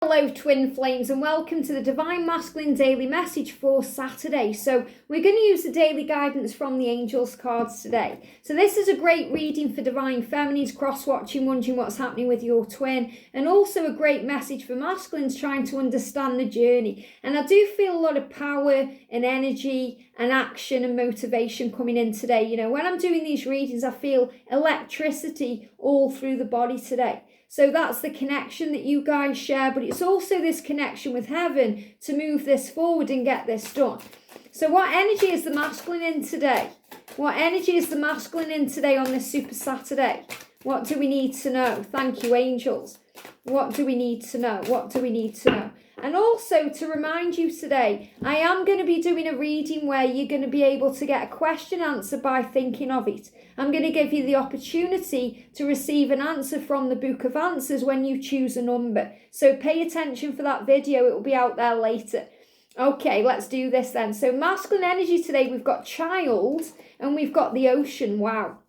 Hello twin flames and welcome to the Divine Masculine Daily Message for Saturday. So we're going to use the daily guidance from the Angels cards today. So this is a great reading for Divine Feminines, cross-watching, wondering what's happening with your twin, and also a great message for masculines trying to understand the journey. And I do feel a lot of power and energy and action and motivation coming in today. You know, when I'm doing these readings, I feel electricity all through the body today. So that's the connection that you guys share, but it's also this connection with heaven to move this forward and get this done. So what energy is the masculine in today? What energy is the masculine in today on this Super Saturday? What do we need to know? Thank you, angels. What do we need to know? What do we need to know? And also to remind you today, I am going to be doing a reading where you're going to be able to get a question answered by thinking of it. I'm going to give you the opportunity to receive an answer from the Book of Answers when you choose a number. So pay attention for that video. It will be out there later. Okay, let's do this then. So masculine energy today, we've got child and we've got the ocean. Wow.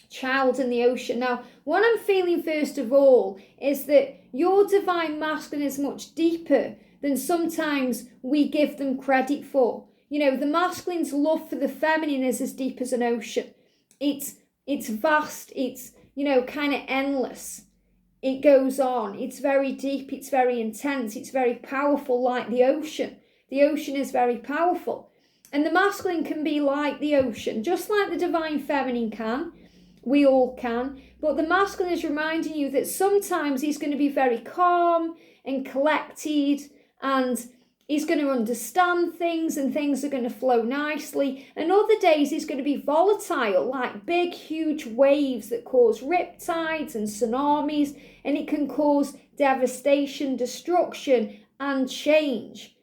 Child and the ocean. Now, what I'm feeling first of all is that your divine masculine is much deeper than sometimes we give them credit for. You know, the masculine's love for the feminine is as deep as an ocean. It's vast, it's, you know, kind of endless. It goes on, it's very deep, it's very intense, it's very powerful like the ocean. The ocean is very powerful. And the masculine can be like the ocean, just like the divine feminine can. We all can. But the masculine is reminding you that sometimes he's going to be very calm and collected, and he's going to understand things and things are going to flow nicely. And other days he's going to be volatile, like big, huge waves that cause riptides and tsunamis, and it can cause devastation, destruction, and change.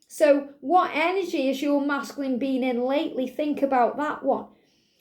So what energy is your masculine been in lately? Think about that one.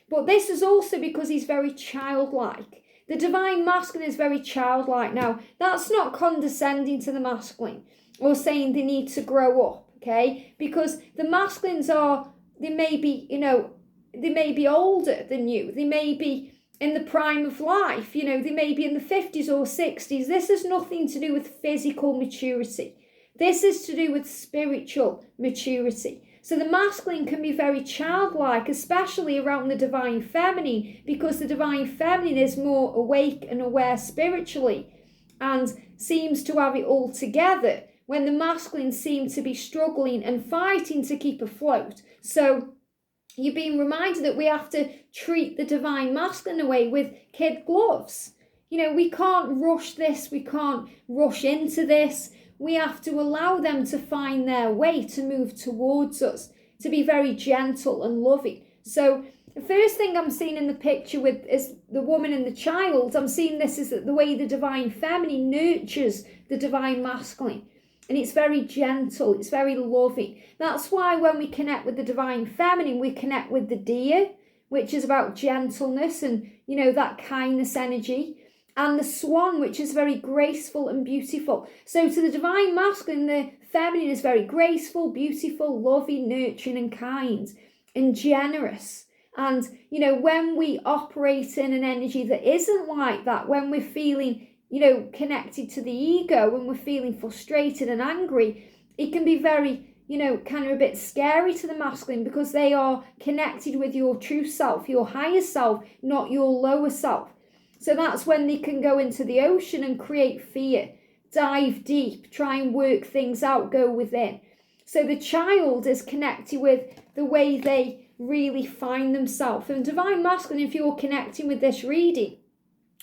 But this is also because he's very childlike. The divine masculine is very childlike. Now, that's not condescending to the masculine or saying they need to grow up, okay? Because the masculines they may be older than you. They may be in the prime of life. You know, they may be in the 50s or 60s. This has nothing to do with physical maturity. This is to do with spiritual maturity. So the masculine can be very childlike, especially around the divine feminine, because the divine feminine is more awake and aware spiritually and seems to have it all together, when the masculine seems to be struggling and fighting to keep afloat. So you're being reminded that we have to treat the divine masculine away with kid gloves. You know, we can't rush this, we can't rush into this. We have to allow them to find their way to move towards us, to be very gentle and loving. So the first thing I'm seeing in the picture with is the woman and the child. I'm seeing this is the way the divine feminine nurtures the divine masculine. And it's very gentle, it's very loving. That's why when we connect with the divine feminine, we connect with the deer, which is about gentleness and, you know, that kindness energy. And the swan, which is very graceful and beautiful. So to the divine masculine, the feminine is very graceful, beautiful, loving, nurturing and kind and generous. And, you know, when we operate in an energy that isn't like that, when we're feeling, you know, connected to the ego, when we're feeling frustrated and angry, it can be very, you know, kind of a bit scary to the masculine, because they are connected with your true self, your higher self, not your lower self. So that's when they can go into the ocean and create fear, dive deep, try and work things out, go within. So the child is connected with the way they really find themselves. And divine masculine, if you're connecting with this reading,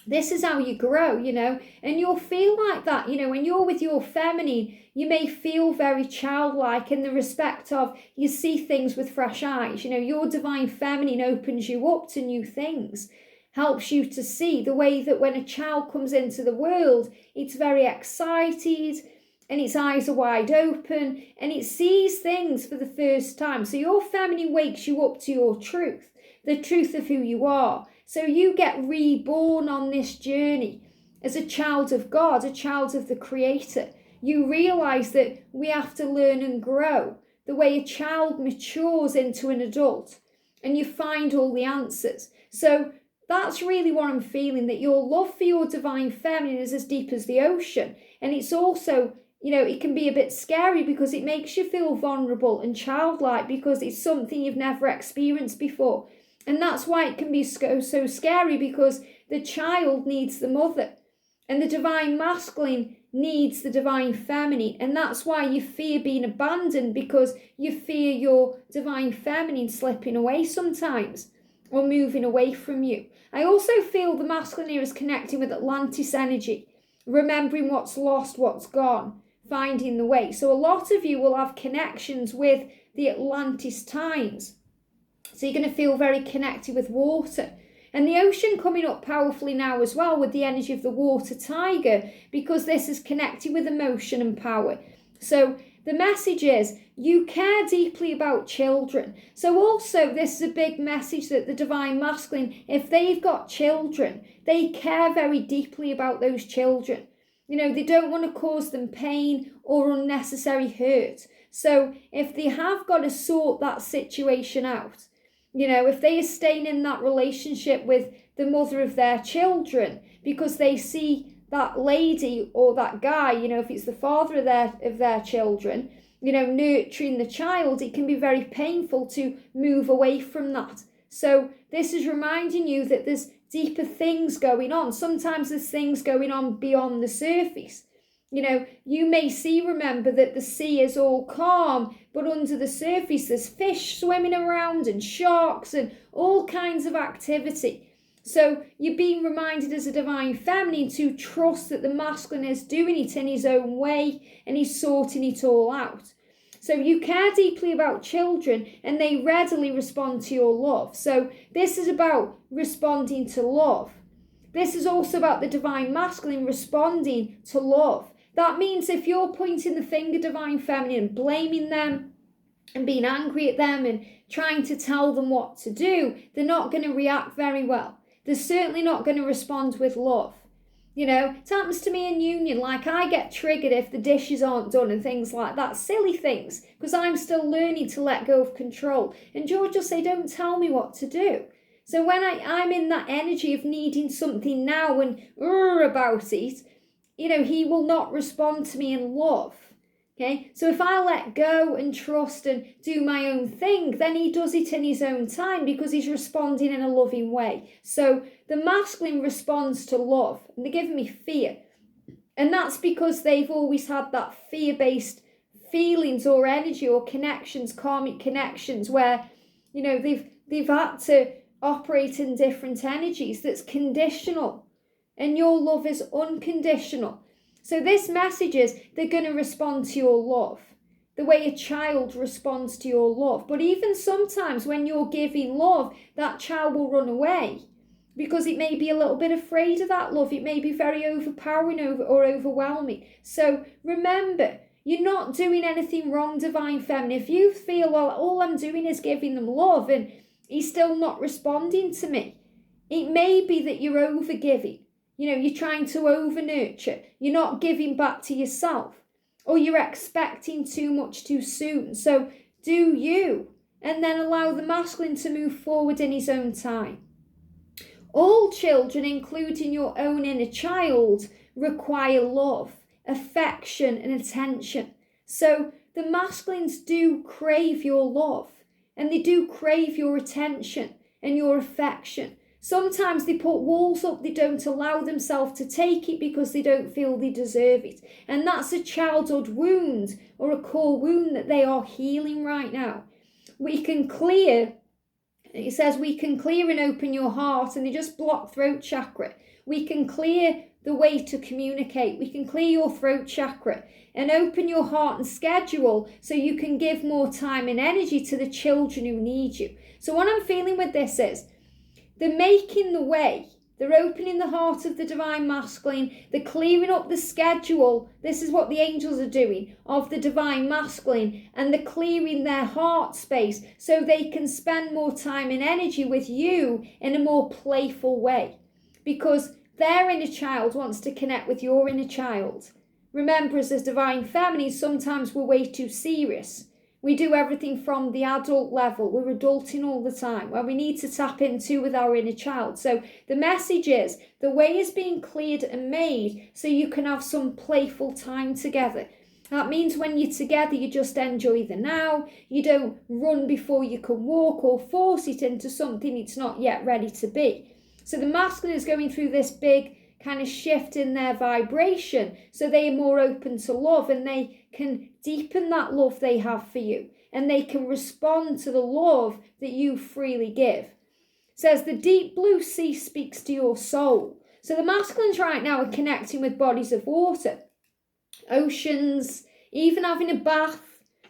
this is how you grow, you know, and you'll feel like that, you know, when you're with your feminine, you may feel very childlike in the respect of you see things with fresh eyes. You know, your divine feminine opens you up to new things, helps you to see the way that when a child comes into the world, it's very excited and its eyes are wide open and it sees things for the first time. So your feminine wakes you up to your truth, the truth of who you are. So you get reborn on this journey as a child of God, a child of the Creator. You realize that we have to learn and grow the way a child matures into an adult, and you find all the answers. So that's really what I'm feeling, that your love for your divine feminine is as deep as the ocean. And it's also it can be a bit scary because it makes you feel vulnerable and childlike because it's something you've never experienced before. And that's why it can be so scary, because the child needs the mother and the divine masculine needs the divine feminine. And that's why you fear being abandoned, because you fear your divine feminine slipping away sometimes or moving away from you. I also feel the masculine here is connecting with Atlantis energy, remembering what's lost, what's gone, finding the way. So a lot of you will have connections with the Atlantis times. So you're going to feel very connected with water. And the ocean coming up powerfully now as well with the energy of the water tiger, because this is connected with emotion and power. So the message is you care deeply about children. So also this is a big message that the divine masculine, if they've got children, they care very deeply about those children. They don't want to cause them pain or unnecessary hurt. So if they have got to sort that situation out, if they are staying in that relationship with the mother of their children because they see that lady or that guy, if it's the father of their children, nurturing the child, it can be very painful to move away from that. So this is reminding you that there's deeper things going on. Sometimes there's things going on beyond the surface. You may remember that the sea is all calm, but under the surface there's fish swimming around and sharks and all kinds of activity. So you're being reminded as a divine feminine to trust that the masculine is doing it in his own way and he's sorting it all out. So you care deeply about children and they readily respond to your love. So this is about responding to love. This is also about the divine masculine responding to love. That means if you're pointing the finger, divine feminine, and blaming them and being angry at them and trying to tell them what to do, they're not going to react very well. They're certainly not going to respond with love. It happens to me in union. Like, I get triggered if the dishes aren't done and things like that. Silly things, because I'm still learning to let go of control. And George will say, don't tell me what to do. So when I'm in that energy of needing something now and about it, he will not respond to me in love. Okay, so if I let go and trust and do my own thing, then he does it in his own time because he's responding in a loving way. So the masculine responds to love and they're giving me fear. And that's because they've always had that fear-based feelings or energy or connections, karmic connections, where, they've had to operate in different energies that's conditional. And your love is unconditional. So this message is they're going to respond to your love the way a child responds to your love. But even sometimes when you're giving love, that child will run away because it may be a little bit afraid of that love. It may be very overpowering or overwhelming. So remember, you're not doing anything wrong, divine feminine. If you feel, well, all I'm doing is giving them love and he's still not responding to me, it may be that you're overgiving. You're trying to over-nurture. You're not giving back to yourself. Or you're expecting too much too soon. So do you. And then allow the masculine to move forward in his own time. All children, including your own inner child, require love, affection and attention. So the masculines do crave your love. And they do crave your attention and your affection. Sometimes they put walls up, they don't allow themselves to take it because they don't feel they deserve it. And that's a childhood wound or a core wound that they are healing right now. It says we can clear and open your heart, and they just block throat chakra. We can clear the way to communicate. We can clear your throat chakra and open your heart and schedule so you can give more time and energy to the children who need you. So what I'm feeling with this is, they're making the way. They're opening the heart of the divine masculine. They're clearing up the schedule. This is what the angels are doing of the divine masculine. And they're clearing their heart space so they can spend more time and energy with you in a more playful way. Because their inner child wants to connect with your inner child. Remember, as a divine feminine, sometimes we're way too serious. We do everything from the adult level. We're adulting all the time, where we need to tap into with our inner child. So the message is, the way is being cleared and made so you can have some playful time together. That means when you're together, you just enjoy the now. You don't run before you can walk or force it into something it's not yet ready to be. So the masculine is going through this big kind of shift in their vibration. So they are more open to love, and they can deepen that love they have for you. And they can respond to the love that you freely give. It says the deep blue sea speaks to your soul. So the masculines right now are connecting with bodies of water. Oceans, even having a bath,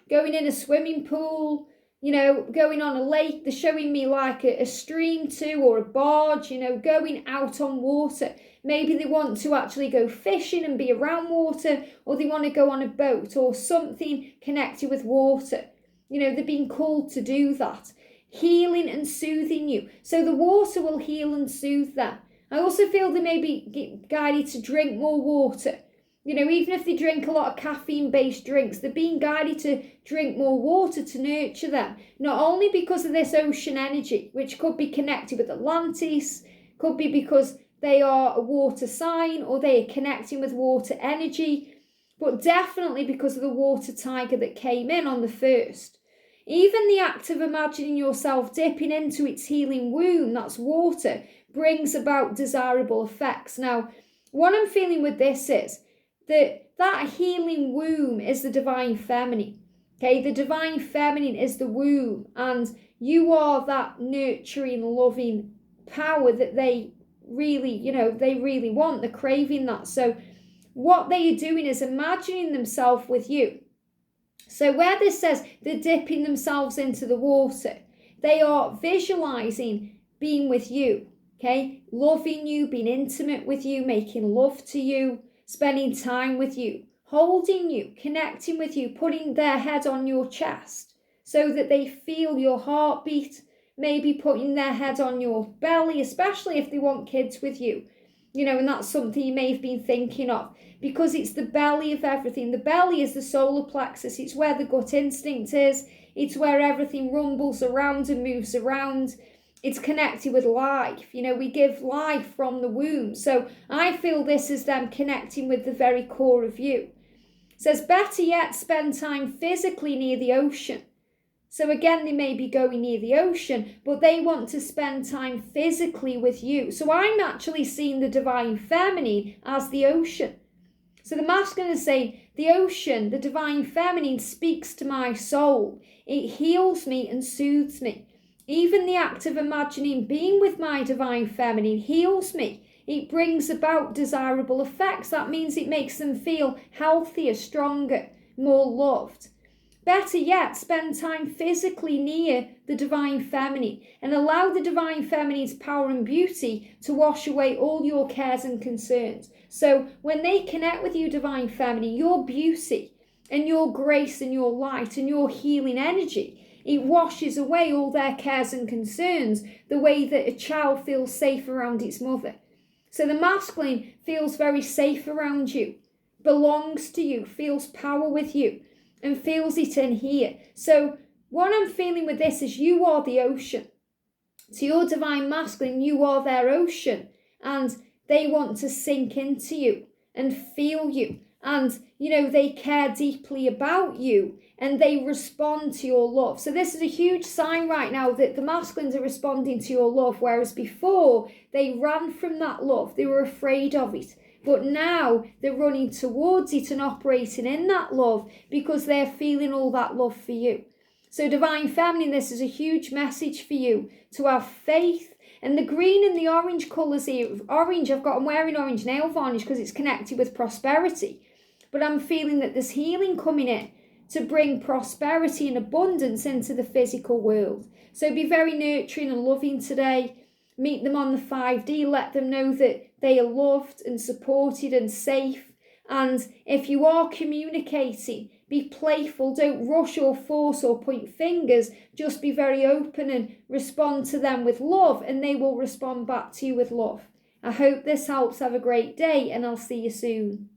going in a swimming pool, going on a lake. They're showing me like a stream too, or a barge, going out on water. Maybe they want to actually go fishing and be around water, or they want to go on a boat or something connected with water. They're being called to do that. Healing and soothing you. So the water will heal and soothe them. I also feel they may be guided to drink more water. Even if they drink a lot of caffeine-based drinks, they're being guided to drink more water to nurture them. Not only because of this ocean energy, which could be connected with Atlantis, could be because they are a water sign or they are connecting with water energy, but definitely because of the water tiger that came in on the 1st. Even the act of imagining yourself dipping into its healing womb, that's water, brings about desirable effects. Now, what I'm feeling with this is that healing womb is the divine feminine. Okay, the divine feminine is the womb, and you are that nurturing, loving power that they really want. They're craving that. So what they are doing is imagining themselves with you. So where this says they're dipping themselves into the water, they are visualizing being with you, okay? Loving you, being intimate with you, making love to you, spending time with you, holding you, connecting with you, putting their head on your chest so that they feel your heartbeat, maybe putting their head on your belly, especially if they want kids with you, and that's something you may have been thinking of, because it's the belly of everything. The belly is the solar plexus. It's where the gut instinct is. It's where everything rumbles around and moves around. It's connected with life. We give life from the womb. So I feel this is them connecting with the very core of you. It says, better yet, spend time physically near the ocean. So again, they may be going near the ocean, but they want to spend time physically with you. So I'm actually seeing the divine feminine as the ocean. So the masculine is saying, the ocean, the divine feminine, speaks to my soul. It heals me and soothes me. Even the act of imagining being with my divine feminine heals me. It brings about desirable effects. That means it makes them feel healthier, stronger, more loved. Better yet, spend time physically near the divine feminine and allow the divine feminine's power and beauty to wash away all your cares and concerns. So when they connect with you, divine feminine, your beauty and your grace and your light and your healing energy, it washes away all their cares and concerns, the way that a child feels safe around its mother. So the masculine feels very safe around you, belongs to you, feels power with you, and feels it in here. So what I'm feeling with this is you are the ocean. To your divine masculine, you are their ocean, and they want to sink into you and feel you. And, they care deeply about you and they respond to your love. So this is a huge sign right now that the masculines are responding to your love, whereas before they ran from that love. They were afraid of it. But now they're running towards it and operating in that love because they're feeling all that love for you. So divine feminine, this is a huge message for you to have faith. And the green and the orange colours here, orange, I'm wearing orange nail varnish because it's connected with prosperity. But I'm feeling that there's healing coming in to bring prosperity and abundance into the physical world. So be very nurturing and loving today. Meet them on the 5D. Let them know that they are loved and supported and safe. And if you are communicating, be playful. Don't rush or force or point fingers. Just be very open and respond to them with love, and they will respond back to you with love. I hope this helps. Have a great day, and I'll see you soon.